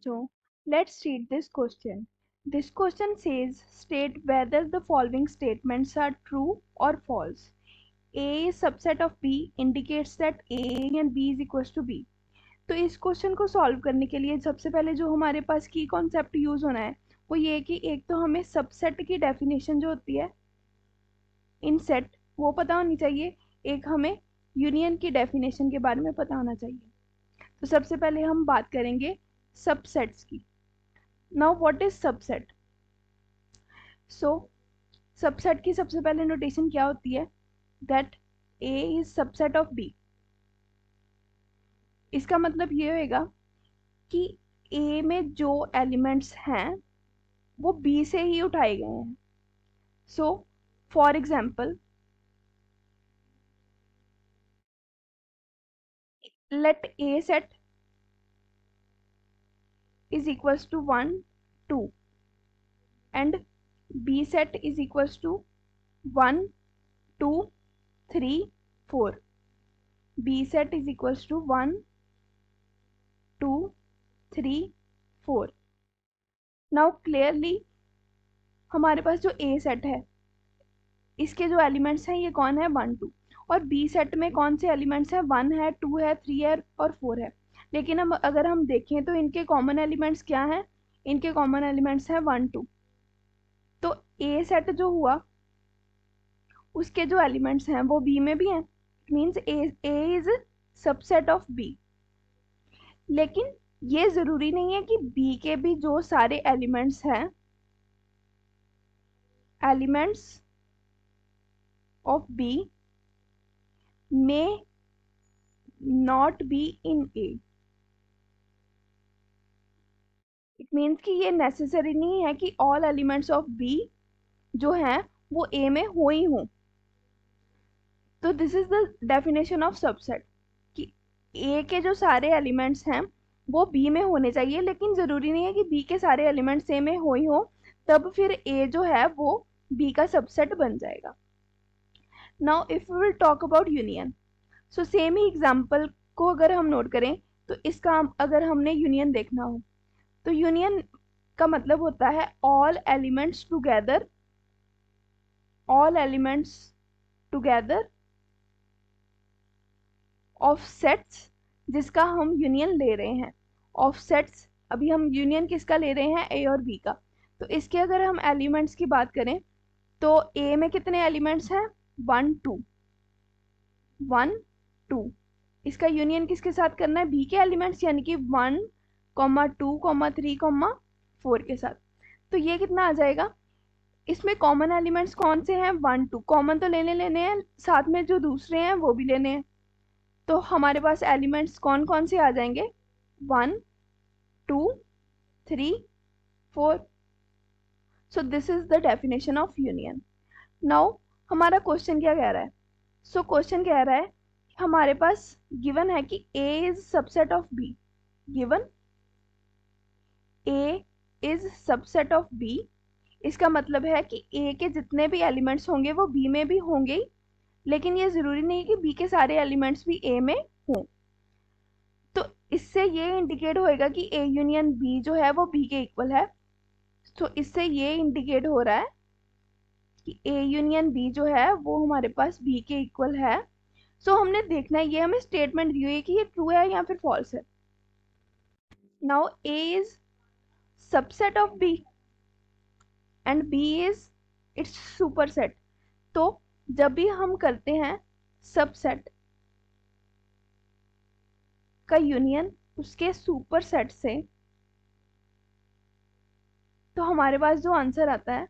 So, let's read this question. This question says, state whether the following statements are true or false. A is subset of B indicates that A and B is equals to B. तो इस question को solve करने के लिए सबसे पहले जो हमारे पास की कॉन्सेप्ट यूज होना है वो ये कि एक तो हमें सबसेट की डेफिनेशन जो होती है इन सेट वो पता होनी चाहिए, एक हमें यूनियन की डेफिनेशन के बारे में पता होना चाहिए। तो सबसे पहले हम बात करेंगे सबसेट्स की। Now what is subset? So subset की सबसे पहले नोटेशन क्या होती है? That A is subset of B. इसका मतलब ये होएगा कि ए में जो एलिमेंट्स हैं वो बी से ही उठाए गए हैं। So for example let A set is equals to 1 2 and B set is equals to 1 2 3 4. B set is equals to 1 2 3 4. Now clearly हमारे पास जो A सेट है इसके जो एलिमेंट्स हैं ये कौन है? 1 2। और B सेट में कौन से एलिमेंट्स हैं? 1 है 2 है 3 है और 4 है। लेकिन हम अगर हम देखें तो इनके कॉमन एलिमेंट्स क्या हैं? इनके कॉमन एलिमेंट्स हैं 1 2। तो A सेट जो हुआ उसके जो एलिमेंट्स हैं वो B में भी हैं। It means A is subset of B। लेकिन ये जरूरी नहीं है कि B के भी जो सारे एलिमेंट्स हैं elements of B may not be in A। It means कि ये नेसेसरी नहीं है कि ऑल एलिमेंट्स ऑफ B जो हैं वो A में हो ही हों। तो this is the definition of subset कि A के जो सारे एलिमेंट्स हैं वो B में होने चाहिए, लेकिन ज़रूरी नहीं है कि B के सारे एलिमेंट्स A में हो ही हो, तब फिर A जो है वो B का सबसेट बन जाएगा। Now if we will talk about union, so same ही एग्जाम्पल को अगर हम नोट करें तो इसका अगर हमने यूनियन देखना हो तो यूनियन का मतलब होता है all elements together, all elements together of sets जिसका हम यूनियन ले रहे हैं। ऑफ सेट्स अभी हम यूनियन किसका ले रहे हैं? ए और बी का। तो इसके अगर हम एलिमेंट्स की बात करें तो ए में कितने एलिमेंट्स हैं? 1 2 1 2। इसका यूनियन किसके साथ करना है? बी के एलिमेंट्स यानी कि 1 2 3 4 के साथ। तो ये कितना आ जाएगा? इसमें कॉमन एलिमेंट्स कौन से हैं? 1 2। कॉमन तो लेने हैं, साथ में जो दूसरे हैं वो भी लेने हैं। तो हमारे पास एलिमेंट्स कौन कौन से आ जाएंगे? 1 2 3 4। So this is the definition of union. Now हमारा क्वेश्चन क्या कह रहा है? सो क्वेश्चन कह रहा है हमारे पास गिवन है कि A is subset of B। Given A is subset of B, इसका मतलब है कि A के जितने भी एलिमेंट्स होंगे वो B में भी होंगे ही, लेकिन ये जरूरी नहीं कि B के सारे एलिमेंट्स भी A में हों। तो इससे ये इंडिकेट होएगा कि A यूनियन B जो है वो B के इक्वल है। तो इससे ये इंडिकेट हो रहा है कि A यूनियन B जो है वो हमारे पास B के इक्वल है। सो हमने देखना है, ये हमें स्टेटमेंट दी हुई है कि ये ट्रू है या फिर फॉल्स है। Now A is subset of B and B is it's superset. तो जब भी हम करते हैं सबसेट का यूनियन उसके सुपरसेट से, तो हमारे पास जो आंसर आता है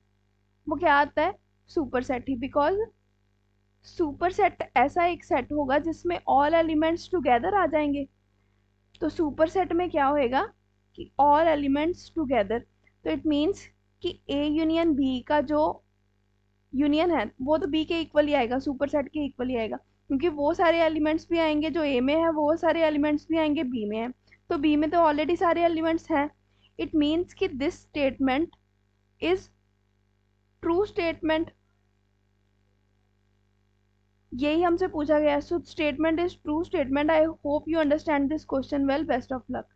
वो क्या आता है? Superset he. बिकॉज सुपरसेट ऐसा एक सेट होगा जिसमें ऑल एलिमेंट्स टुगेदर आ जाएंगे। तो सुपरसेट में क्या होएगा कि ऑल एलिमेंट्स टुगेदर। तो इट मीन्स कि A यूनियन B का जो यूनियन है वो तो B के इक्वल ही आएगा, सुपरसेट के इक्वल ही आएगा, क्योंकि वो सारे एलिमेंट्स भी आएंगे जो A में है, वो सारे एलिमेंट्स भी आएंगे B में है। तो B में तो ऑलरेडी सारे एलिमेंट्स हैं। इट मीन्स कि this statement is true statement. यही हमसे पूछा गया। So statement is true statement. I hope you understand this question well. Best of luck.